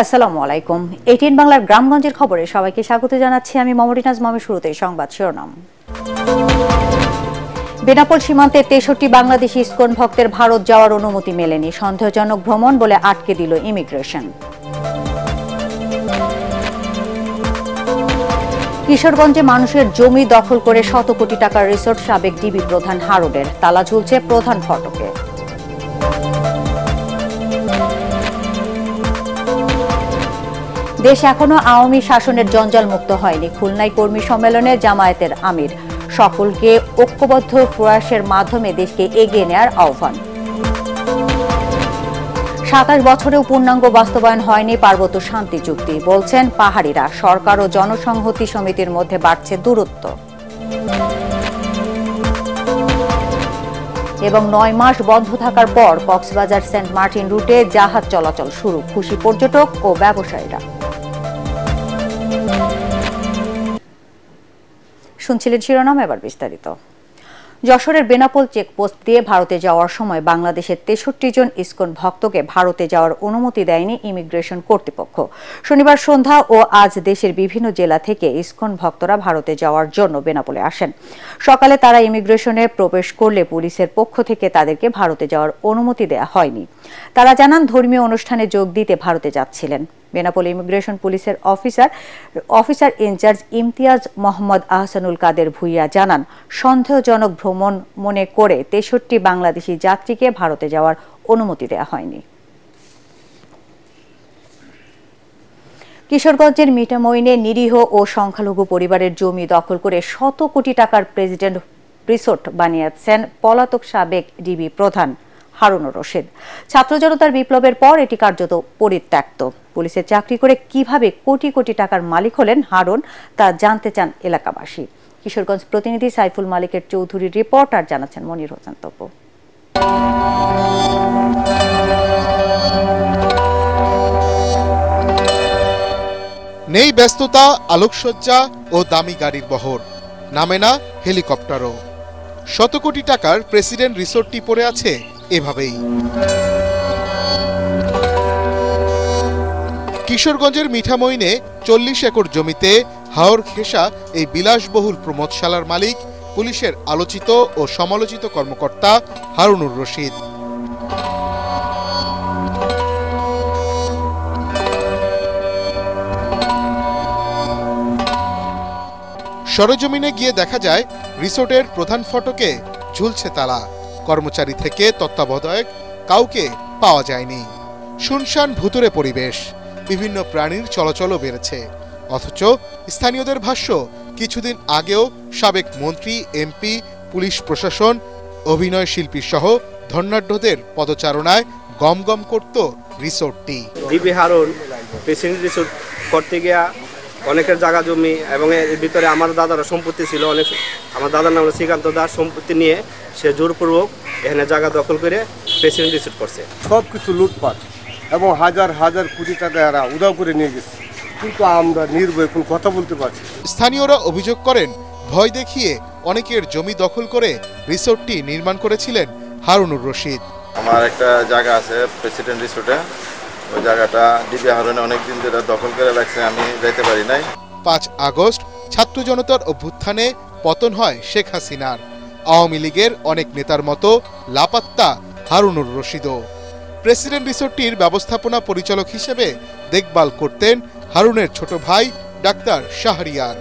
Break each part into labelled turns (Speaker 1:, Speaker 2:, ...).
Speaker 1: আসসালামু আলাইকুম। 18 বাংলার গ্রামগঞ্জের খবরে সবাইকে স্বাগত জানাচ্ছি আমি মমরিনাজ মামি। শুরুতেই সংবাদ শিরোনাম। বেনাপোল সীমান্তে 63 বাংলাদেশি ইসকন ভক্তের ভারত যাওয়ার অনুমতি মেলেনি। সন্দেহজনক ভ্রমণ বলে আটকে দিল ইমিগ্রেশন। কিশোরগঞ্জে মানুষের জমি দখল করে শত কোটি টাকার রিসোর্ট সাবেক ডিবি প্রধান হারুনের। তালা ঝুলছে প্রধান ফটকে। দেশ এখনো আওয়ামী শাসনের জঞ্জাল মুক্ত হয়নি। খুলনায় কর্মী সম্মেলনে জামায়াতের আমির। সকলকে ঐক্যবদ্ধ প্রয়াসের মাধ্যমে দেশকে এগিয়ে নেয়ার আহ্বান। 27 বছরেও পূর্ণাঙ্গ বাস্তবায়ন হয়নি পার্বত্য শান্তি চুক্তি, বলছেন পাহাড়িরা। সরকার ও জনসংহতি সমিতির মধ্যে বাড়ছে দূরত্ব। এবং 9 মাস বন্ধ থাকার পর কক্সবাজার সেন্ট মার্টিন রুটে জাহাজ চলাচল শুরু। খুশি পর্যটক ও ব্যবসায়ীরা। শুনছিলেন শিরোনাম, এবার বিস্তারিত। যশোরের বেনাপোল চেকপোস্ট দিয়ে ভারতে যাওয়ার সময় বাংলাদেশের 63 জন ইসকন ভক্তকে ভারতে যাওয়ার অনুমতি দেয়নি ইমিগ্রেশন কর্তৃপক্ষ। শনিবার সন্ধ্যা ও আজ দেশের বিভিন্ন জেলা থেকে ইসকন ভক্তরা ভারতে যাওয়ার জন্য বেনাপোলে আসেন। সকালে তারা ইমিগ্রেশনে প্রবেশ করলে পুলিশের পক্ষ থেকে তাদেরকে ভারতে যাওয়ার অনুমতি দেওয়া হয়নি। তারা জানান ধর্মীয় অনুষ্ঠানে যোগ দিতে ভারতে যাচ্ছিলেন। বেনাপোল ইমিগ্রেশন পুলিশের অফিসার ইনচার্জ ইমতিয়াজ মোহাম্মদ আহসানুল কাদের ভুইয়া জানান, সন্দেহজনক ভ্রমণ মনে করে 63 বাংলাদেশি যাত্রীকে ভারতে যাওয়ার অনুমতি দেওয়া হয়নি। কিশোরগঞ্জের মিঠামইনে নিরীহ ও সংখ্যালঘু পরিবারের জমি দখল করে শত কোটি টাকার প্রেসিডেন্ট রিসোর্ট বানিয়েছেন পলাতক সাবেক ডিবি প্রধান হারুনুর রশিদ। ছাত্র জনতার বিপ্লবের পর এটি কার্যত পরিত্যক্ত। পুলিশের চাকরি করে কিভাবে কোটি কোটি টাকার মালিক হলেন হারুন, তা জানতে চান এলাকাবাসী। কিশোরগঞ্জ প্রতিনিধি সাইফুল মালিকের চৌধুরীর রিপোর্ট, আর জানাচ্ছেন মনির হোসেন তপু।
Speaker 2: নেই ব্যস্ততা, আলোকসজ্জা ও দামি গাড়ির বহর, নামে না হেলিকপ্টারও। শত কোটি টাকার প্রেসিডেন্ট রিসোর্টটি পড়ে আছে এভাবেই। কিশোরগঞ্জের মিঠামইনে 40 একর জমিতে হাওর ঘেঁষা এই বিলাসবহুল প্রমোদশালার মালিক পুলিশের আলোচিত ও সমালোচিত কর্মকর্তা হারুনুর রশিদ। সরেজমিনে গিয়ে দেখা যায় রিসোর্টের প্রধান ফটকে ঝুলছে তালা। কর্মচারী থেকে তত্ত্বাবধায়ক কাউকে পাওয়া যায়নি। শুনশান ভুতুড়ে পরিবেশ, বিভিন্ন প্রাণীর চলাচলও বেড়েছে। অথচ স্থানীয়দের ভাষ্য, কিছুদিন আগেও সাবেক মন্ত্রী, এমপি, পুলিশ প্রশাসন, অভিনয় শিল্পী সহ ধন্যাঢ্যদের পদচারণায় গমগম করত রিসোর্টটি।
Speaker 3: ডিবি হারুন প্রেসিডেন্ট রিসোর্ট করতে গিয়া অনেকের জায়গা জমি এবং এর ভিতরে আমার দাদার সম্পত্তি ছিল অনেক। আমার দাদার নাম শ্রীকান্ত দাস। সম্পত্তি নিয়ে সে জোরপূর্বক এখানে জায়গা দখল করে প্রেসিডেন্ট রিসোর্ট করছে।
Speaker 4: সব কিছু লুটপাট এবং হাজার হাজার কোটি টাকা এরা উধাও করে নিয়ে গেছে, কিন্তু আমরা নির্ভয় কোনো কথা বলতে পারছি।
Speaker 2: স্থানীয়রা অভিযোগ করেন, ভয় দেখিয়ে অনেকের জমি দখল করে রিসোর্টটি নির্মাণ করেছিলেন হারুনুর রশিদ।
Speaker 5: আমার একটা জায়গা আছে প্রেসিডেন্ট রিসোর্টে, ওই জায়গাটা ডিবি হারুনে অনেকদিন ধরে দখল করে রাখছে, আমি যাইতে পারি নাই।
Speaker 2: 5 আগস্ট ছাত্র জনতার অভ্যুত্থানে পতন হয় শেখ হাসিনার। আওয়ামী লীগের অনেক নেতার মতো লাপাত্তা হারুনুর রশিদও। প্রেসিডেন্ট রিসোর্টটির ব্যবস্থাপনা পরিচালক হিসেবে দেখভাল করতেন হারুনের ছোট ভাই doctor Shahriar.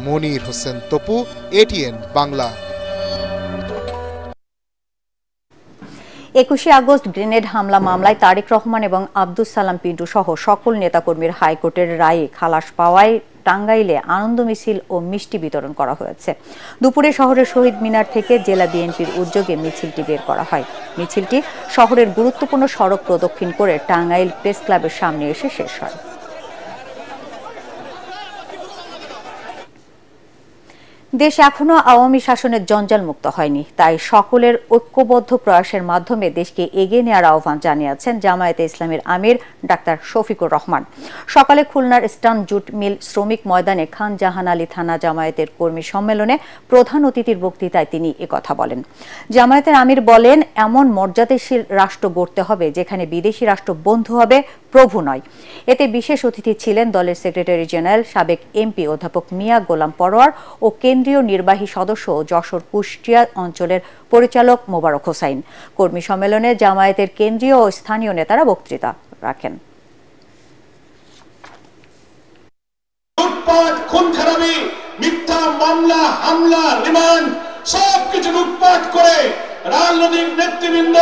Speaker 2: Monir Hossain Topu, ATN Bangla.
Speaker 1: 21 August grenade হামলা মামলায় তারেক রহমান এবং আব্দুস সালাম পিন্টু সহ সকল নেতাকর্মীর হাইকোর্টের রায়ে খালাস পাওয়ায় টাঙ্গাইলে আনন্দ মিছিল ও মিষ্টি বিতরণ করা হয়েছে। দুপুরে শহরের শহীদ মিনার থেকে জেলা বিএনপির উদ্যোগে মিছিলটি বের করা হয়। মিছিলটি শহরের গুরুত্বপূর্ণ সড়ক প্রদক্ষিণ করে টাঙ্গাইল প্রেস ক্লাবের সামনে এসে শেষ হয়। দেশ এখনো আওয়ামী শাসনের জঞ্জাল মুক্ত হয়নি, তাই সকলের ঐক্যবদ্ধ প্রয়াসের মাধ্যমে দেশকে এগিয়ে নেওয়ার আহ্বান জানিয়েছেন জামায়াতে ইসলামীর আমির ডাক্তার শফিকুর রহমান। সকালে খুলনার ইস্টার্ন জুট মিল শ্রমিক ময়দানে খান জাহান আলী থানা জামায়াতের কর্মী সম্মেলনে প্রধান অতিথির বক্তৃতায় তিনি একথা বলেন। জামায়াতের আমির বলেন, এমন মর্যাদাশীল রাষ্ট্র গড়তে হবে যেখানে বিদেশি রাষ্ট্র বন্ধু হবে, প্রভু নয়। এতে বিশেষ অতিথি ছিলেন দলের সেক্রেটারি জেনারেল সাবেক এমপি অধ্যাপক মিয়া গোলাম পরোয়ার ও কেন্দ্রীয় নির্বাহী সদস্য যশোর কুষ্টিয়া অঞ্চলের পরিচালক মোবারক হোসাইন। কর্মী সম্মেলনে জামায়াতের কেন্দ্রীয় ও স্থানীয় নেতারা বক্তৃতা রাখেন।
Speaker 6: খুন-খারাপি, মিথ্যা মামলা, হামলা, রিমান্ড সবকিছু লুটপাট করে রাজনৈতিক নেতৃবৃন্দ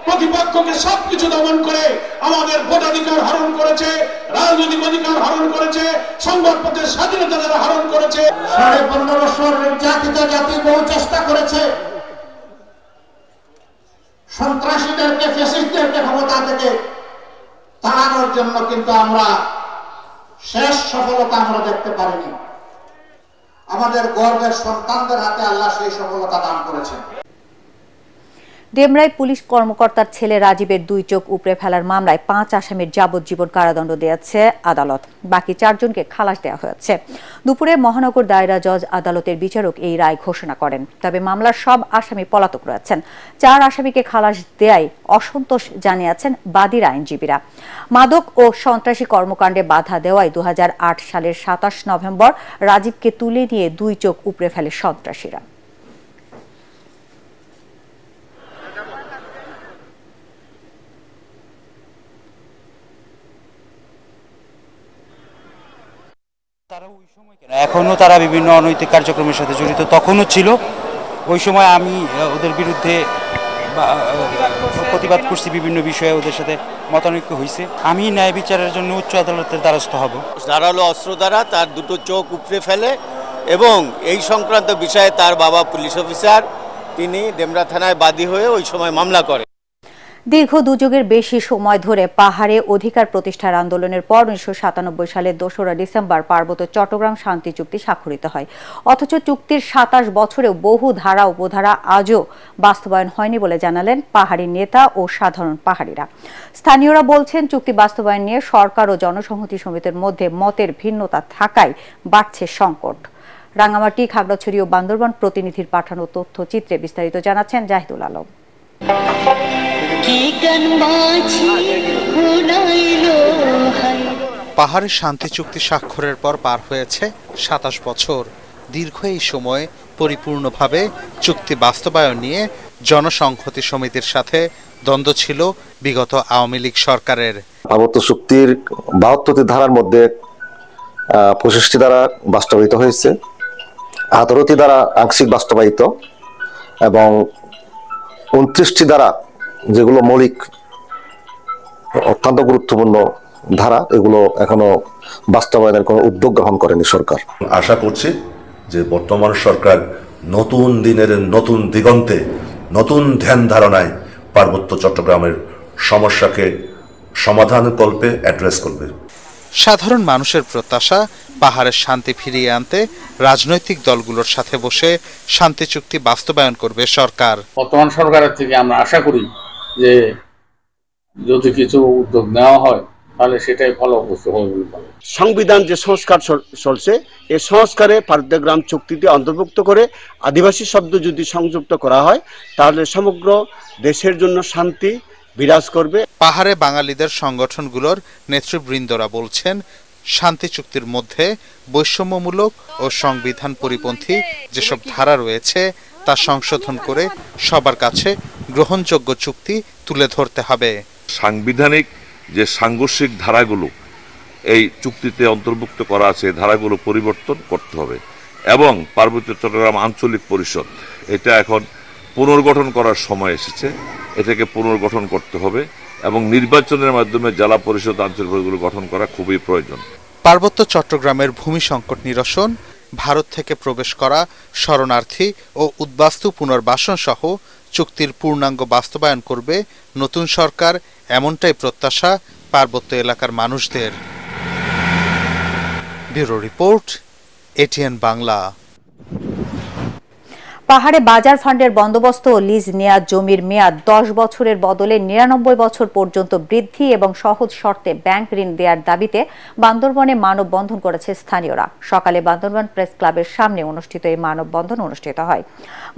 Speaker 6: প্রতিপক্ষকে সবকিছু দমন করে আমাদের ভোটাধিকার হরণ করেছে, রাজনৈতিক অধিকার হরণ করেছে, সংবাদপত্রের স্বাধীনতা যারা হরণ করেছে। 15.5 বছর নির্যাতিত জাতি বহু চেষ্টা করেছে সন্ত্রাসীদেরকে, ফ্যাসিস্টদেরকে ক্ষমতা থেকে তাড়ানোর জন্য, কিন্তু আমরা শেষ সফলতা আমরা দেখতে পারিনি। আমাদের গর্বের সন্তানদের হাতে আল্লাহ সেই সফলতা দান করেছেন।
Speaker 1: ডেমরায় পুলিশ কর্মকর্তার ছেলে রাজীবের 2 চোখ উপড়ে ফেলার মামলায় 5 আসামির যাবজ্জীবন কারাদণ্ড দিয়েছে আদালত। বাকি 4 জনকে খালাস দেওয়া হয়েছে। দুপুরে মহানগর দায়রা জজ আদালতের বিচারক এই রায় ঘোষণা করেন। তবে মামলার সব আসামি পলাতক রয়েছেন। 4 আসামিকে খালাস দেয়ায় অসন্তোষ জানিয়েছেন বাদীর আইনজীবীরা। মাদক ও সন্ত্রাসী কর্মকাণ্ডে বাধা দেওয়ায় 2008 সালের 27 নভেম্বর রাজীবকে তুলে নিয়ে 2 চোখ উপড়ে ফেলে সন্ত্রাসীরা।
Speaker 7: এখনো তারা বিভিন্ন অনৈতিক কার্যক্রমের সাথে জড়িত তখনও ছিল। ওই সময় আমি ওদের বিরুদ্ধে প্রতিবাদ করছি, বিভিন্ন বিষয়ে ওদের সাথে মতানৈক্য হয়েছে। আমি ন্যায় বিচারের জন্য উচ্চ আদালতের দ্বারস্থ হব।
Speaker 8: ধারালো অস্ত্র দ্বারা তার 2টো চোখ উপড়ে ফেলে এবং এই সংক্রান্ত বিষয়ে তার বাবা পুলিশ অফিসার, তিনি ডেমরা থানায় বাদী হয়ে ওই সময় মামলা করে।
Speaker 1: দীর্ঘ 2 যুগের বেশি সময় ধরে পাহাড়ে অধিকার প্রতিষ্ঠার আন্দোলনের পর 1997 সালের 2রা ডিসেম্বর পার্বত্য চট্টগ্রাম শান্তি চুক্তি স্বাক্ষরিত হয়। অথচ চুক্তির 27 বছরেও বহু ধারা উপধারা আজও বাস্তবায়ন হয়নি বলে জানালেন পাহাড়ি নেতা ও সাধারণ পাহাড়িরা। স্থানীয়রা বলছেন, চুক্তি বাস্তবায়ন নিয়ে সরকার ও জনসংহতি সমিতির মধ্যে মতের ভিন্নতা থাকায় বাড়ছে সংকট। রাঙ্গামাটি, খাগড়াছড়ি ও বান্দরবান প্রতিনিধির পাঠানো তথ্যচিত্রে বিস্তারিত জানাচ্ছেন জাহিদুল আলম।
Speaker 2: পাহাড়ে শান্তি চুক্তি স্বাক্ষরের পর পার হয়েছে 27 বছর। দীর্ঘ এই সময় পরিপূর্ণভাবে চুক্তি বাস্তবায়ন নিয়ে জনসংহতি সমিতির সাথে দ্বন্দ্ব ছিল বিগত আওয়ামী লীগ সরকারের।
Speaker 9: পার্বত্য চুক্তির 72টি ধারার মধ্যে 25টি ধারা বাস্তবায়িত হয়েছে, 18টি ধারা আংশিক বাস্তবায়িত এবং 29টি ধারা যেগুলো মৌলিক অত্যন্ত গুরুত্বপূর্ণ ধারা, এগুলো এখনো বাস্তবায়নের কোনো উদ্যোগ গ্রহণ করেনি সরকার।
Speaker 10: আশা করছি যে বর্তমান সরকার নতুন দিনের নতুন দিগন্তে, নতুন ধ্যান ধারণায় পার্বত্য চট্টগ্রামের সমস্যাকে সমাধান কল্পে অ্যাড্রেস করবে।
Speaker 2: সাধারণ মানুষের প্রত্যাশা, পাহাড়ের শান্তি ফিরিয়ে আনতে রাজনৈতিক দলগুলোর সাথে বসে শান্তি চুক্তি বাস্তবায়ন করবে সরকার।
Speaker 11: বর্তমান সরকারের থেকে আমরা আশা করি যে যদি কিছু উদ্যোগ নেওয়া হয় তাহলে সেটাই ফলপ্রসূ হবে বলে।
Speaker 3: সংবিধান যে সংস্কার চলছে, এই সংস্কারে পার্বত্যগ্রাম চুক্তিতে অন্তর্ভুক্ত করে আদিবাসী শব্দ যদি সংযুক্ত করা হয় তাহলে সমগ্র দেশের জন্য শান্তি বিরাজ করবে।
Speaker 2: পাহাড়ে বাঙালিদের সংগঠনগুলোর নেতৃবৃন্দরা বলছেন, শান্তি চুক্তির মধ্যে বৈষম্যমূলক ও সংবিধান পরিপন্থী যেসব ধারা রয়েছে তা সংশোধন করে সবার কাছে গ্রহণযোগ্য চুক্তি তুলে ধরতে হবে।
Speaker 10: সাংবিধানিক যে সাংঘর্ষিক ধারাগুলো এই চুক্তিতে অন্তর্ভুক্ত করা আছে, ধারাগুলো পরিবর্তন করতে হবে এবং পার্বত্য চট্টগ্রাম আঞ্চলিক পরিষদ এটা এখন পুনর্গঠন করার সময় এসেছে। এটাকে পুনর্গঠন করতে হবে এবং নির্বাচনের মাধ্যমে জেলা পরিষদ, আঞ্চলিক পরিষদগুলো গঠন করা খুবই প্রয়োজন।
Speaker 2: পার্বত্য চট্টগ্রামের ভূমি সংকট নিরসন, ভারত থেকে প্রবেশ করা শরণার্থী ও উদ্বাস্তু পুনর্বাসন সহ চুক্তির পূর্ণাঙ্গ বাস্তবায়ন করবে নতুন সরকার, এমনটাই প্রত্যাশা পার্বত্য এলাকার মানুষদের। Bureau report, ATN Bangla.
Speaker 1: পাহাড়ে বাজার ফান্ডের বন্দোবস্ত ও লিজ নেয়া জমির মেয়াদ 10 বছরের বদলে 99 বছর পর্যন্ত বৃদ্ধি এবং সহজ শর্তে ব্যাংক ঋণ দেওয়ার দাবিতে বান্দরবনে মানববন্ধন করেছে স্থানীয়রা। সকালে বান্দরবন প্রেস ক্লাবের সামনে অনুষ্ঠিত এই মানববন্ধন অনুষ্ঠিত হয়।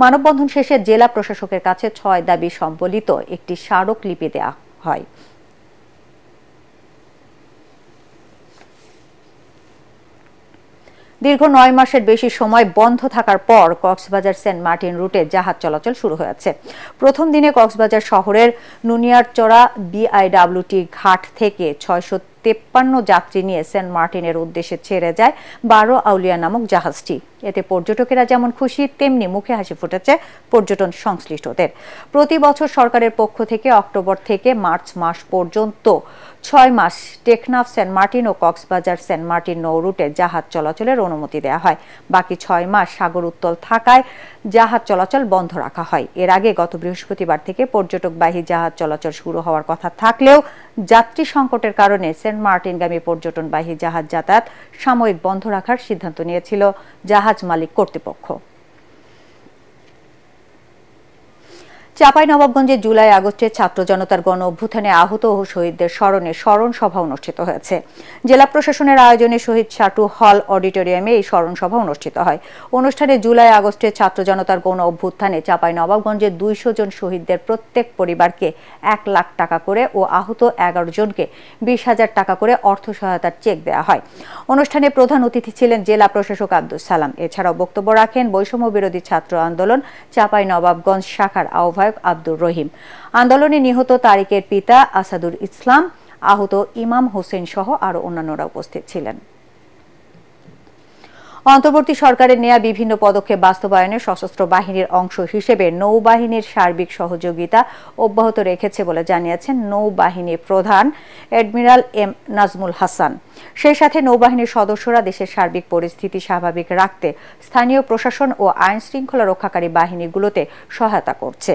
Speaker 1: মানববন্ধন শেষে জেলা প্রশাসকের কাছে 6 দাবি সম্বলিত একটি স্মারকলিপি দেওয়া হয়। দীর্ঘ 9 মাসের বেশি সময় বন্ধ থাকার পর কক্সবাজার সেন্ট মার্টিন রুটে জাহাজ চলাচল শুরু হয়েছে। প্রথম দিনে কক্সবাজার শহরের নুনিয়ারচড়া BIWT ঘাট থেকে 653 যাত্রী নিয়ে সেন্ট মার্টিনের উদ্দেশ্যে ছেড়ে যায় 12 আউলিয়া নামক জাহাজটি। এতে পর্যটকেরা যেমন খুশি তেমনি মুখে হাসি ফুটেছে পর্যটন সংশ্লিষ্টদের। প্রতি বছর সরকারের পক্ষ থেকে অক্টোবর থেকে মার্চ মাস পর্যন্ত 6 মাস টেকনাফ সেন্ট মার্টিন ও কক্সবাজার সেন্ট মার্টিন নৌ রুটে জাহাজ চলাচলের অনুমতি দেওয়া হয়। বাকি 6 মাস সাগর উত্তাল থাকায় জাহাজ চলাচল বন্ধ রাখা হয়। এর আগে গত বৃহস্পতিবার থেকে পর্যটকবাহী জাহাজ চলাচল শুরু হওয়ার কথা থাকলেও যাত্রী সংকটের কারণে সেন্ট মার্টিনগামী পর্যটনবাহী জাহাজ যাতায়াত সাময়িক বন্ধ রাখার সিদ্ধান্ত নিয়েছিল জাহাজ মালিক কর্তৃপক্ষ। চাঁপাইনবাবগঞ্জে জুলাই আগস্টে ছাত্র জনতার গণ অভ্যুত্থানে আহত ও শহীদদের স্মরণে স্মরণ সভা অনুষ্ঠিত হয়েছে। জেলা প্রশাসনের আয়োজনে শহীদ শাটু হল অডিটোরিয়ামে এই স্মরণ সভা অনুষ্ঠিত হয়। অনুষ্ঠানে জুলাই আগস্টে ছাত্র জনতার গণ অভ্যুত্থানে চাঁপাইনবাবগঞ্জের 200 জন শহীদদের প্রত্যেক পরিবারকে 1 লাখ টাকা করে ও আহত 11 জনকে 20,000 টাকা করে অর্থ সহায়তার চেক দেওয়া হয়। অনুষ্ঠানে প্রধান অতিথি ছিলেন জেলা প্রশাসক আব্দুল সালাম। এছাড়াও বক্তব্য রাখেন বৈষম্য বিরোধী ছাত্র আন্দোলন চাঁপাইনবাবগঞ্জ শাখার আহ্বায়ক আব্দুর রহিম। আন্দোলনে নিহত তারিকের পিতা আসাদুল ইসলাম, আহত ইমাম হোসেন সহ আরো অন্যান্যরা উপস্থিত ছিলেন। অন্তর্বর্তী সরকারের নেয়া বিভিন্ন পদক্ষেপ বাস্তবায়নে সশস্ত্র বাহিনীর অংশ হিসেবে নৌবাহিনীর সার্বিক সহযোগিতা অব্যাহত রেখেছে বলে জানিয়েছেন নৌবাহিনী প্রধান অ্যাডমিরাল এম নাজমুল হাসান। সেই সাথে নৌবাহিনীর সদস্যরা দেশের সার্বিক পরিস্থিতি স্বাভাবিক রাখতে স্থানীয় প্রশাসন ও আইন শৃঙ্খলা রক্ষাকারী বাহিনীগুলোতে সহায়তা করছে।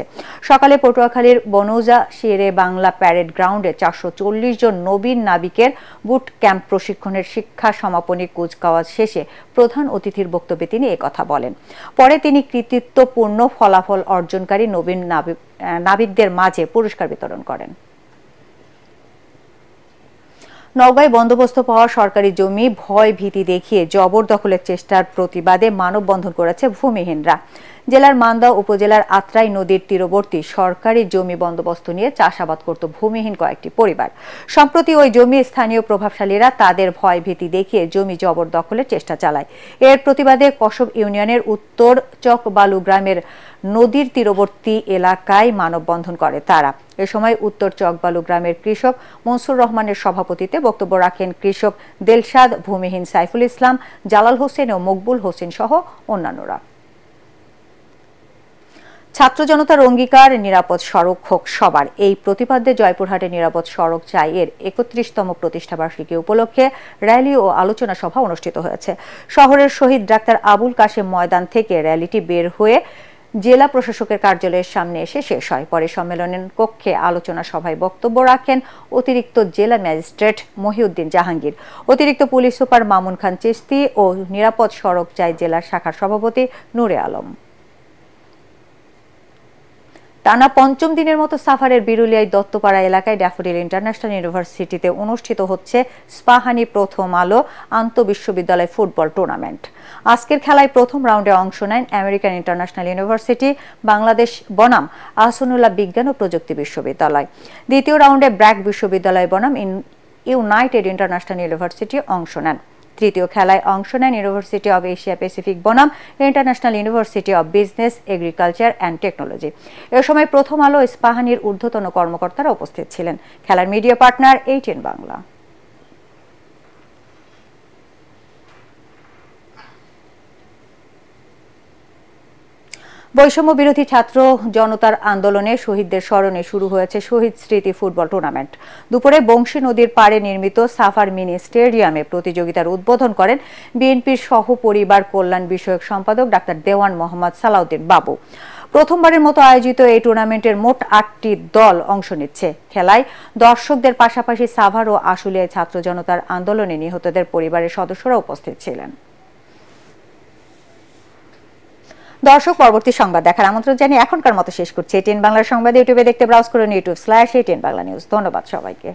Speaker 1: সকালে পটুয়াখালীর বনৌজা শেরে বাংলা প্যারেড গ্রাউন্ডে 440 জন নবীন নাবিকের বুট ক্যাম্প প্রশিক্ষণের শিক্ষা সমাপনী কুচকাওয়াজ শেষে প্রধান অতিথির বক্তব্যে তিনি একথা বলেন। পরে তিনি কৃতিত্বপূর্ণ ফলাফল অর্জনকারী নবীন নাবিকদের মাঝে পুরস্কার বিতরণ করেন। নওগাঁয় বন্দোবস্ত পাওয়া সরকারি জমি ভয় ভীতি দেখিয়ে জবরদখলের চেষ্টার প্রতিবাদে মানববন্ধন করেছে ভূমিহীনরা। জেলার মান্দা উপজেলার আত্রাই নদীর তীরবর্তী সরকারি জমি বন্দোবস্ত নিয়ে চাষাবাদ করত ভূমিহীন কয়েকটি পরিবার। সম্প্রতি ওই জমি স্থানীয় প্রভাবশালীরা তাদের ভয় ভীতি দেখিয়ে জমি জবরদখলের চেষ্টা চালায়। এর প্রতিবাদে কসব ইউনিয়নের উত্তর চকবালু গ্রামের নদীর তীরবর্তী এলাকায় মানববন্ধন করে তারা। এ সময় উত্তর চকবালু গ্রামের কৃষক মনসুর রহমানের সভাপতিত্বে বক্তব্য রাখেন কৃষক দেলশাদ, ভূমিহীন সাইফুল ইসলাম, জালাল হোসেন ও মকবুল হোসেন সহ অন্যান্যরা। ছাত্র জনতার অঙ্গীকার নিরাপদ সড়ক হোক সবার, এই প্রতিপাদ্যে জয়পুরহাটে নিরাপদ সড়ক চাই এর 31তম প্রতিষ্ঠাবার্ষিকী উপলক্ষে র্যালি ও আলোচনা সভা অনুষ্ঠিত হয়েছে। শহরের শহীদ ডাক্তার আবুল কাশেম ময়দান থেকে র্যালিটি বের হয়ে জেলা প্রশাসকের কার্যালয়ের সামনে এসে শেষ হয়। পরে সম্মেলনের কক্ষে আলোচনা সভায় বক্তব্য রাখেন অতিরিক্ত জেলা ম্যাজিস্ট্রেট মহিউদ্দিন জাহাঙ্গীর, অতিরিক্ত পুলিশ সুপার মামুন খান চিস্তি ও নিরাপদ সড়ক চাই জেলা শাখার সভাপতি নূরে আলম। টানা 5ম দিনের মতো সাফারের বিরুলিয়ায় দত্তপাড়া এলাকায় ড্যাফোডিল ইন্টারন্যাশনাল ইউনিভার্সিটিতে অনুষ্ঠিত হচ্ছে স্পাহানি প্রথম আলো আন্তঃবিশ্ববিদ্যালয় ফুটবল টুর্নামেন্ট। আজকের খেলায় প্রথম রাউন্ডে অংশ নেন আমেরিকান ইন্টারন্যাশনাল ইউনিভার্সিটি, বাংলাদেশ বনাম আহসানুল্লাহ বিজ্ঞান ও প্রযুক্তি বিশ্ববিদ্যালয়। দ্বিতীয় রাউন্ডে ব্র্যাক বিশ্ববিদ্যালয় বনাম ইউনাইটেড ইন্টারন্যাশনাল ইউনিভার্সিটি অংশ নেন। তৃতীয় খেলায় অংশ নেন ইউনিভার্সিটি অব এশিয়া প্যাসিফিক বনাম International University of Business, Agriculture and Technology. এ সময় প্রথম আলো স্পাহানির ঊর্ধ্বতন কর্মকর্তারা উপস্থিত ছিলেন। খেলার মিডিয়া পার্টনার ATN বাংলা। বৈষম্য বিরোধী ছাত্র জনতার আন্দোলনে শহীদদের স্মরণে শুরু হয়েছে শহীদ স্মৃতি ফুটবল টুর্নামেন্ট। দুপুরে বংশী নদীর পাড়ে নির্মিত সাফার মিনি স্টেডিয়ামে প্রতিযোগিতার উদ্বোধন করেন বিএনপির সহ পরিবার কল্যাণ বিষয়ক সম্পাদক ডাক্তার দেওয়ান মোহাম্মদ সালাউদ্দিন বাবু। প্রথমবারের মতো আয়োজিত এই টুর্নামেন্টের মোট 8টি দল অংশ নিচ্ছে। খেলায় দর্শকদের পাশাপাশি সাভার ও আশুলিয়ায় ছাত্র জনতার আন্দোলনে নিহতদের পরিবারের সদস্যরা উপস্থিত ছিলেন। দর্শক, পরবর্তী সংবাদ দেখার আমন্ত্রণ জানিয়ে এখনকার মতো শেষ করছি। এটিএন বাংলার সংবাদ ইউটিউবে দেখতে ব্রাউজ করুন youtube/ATN বাংলা নিউজ। ধন্যবাদ সবাইকে।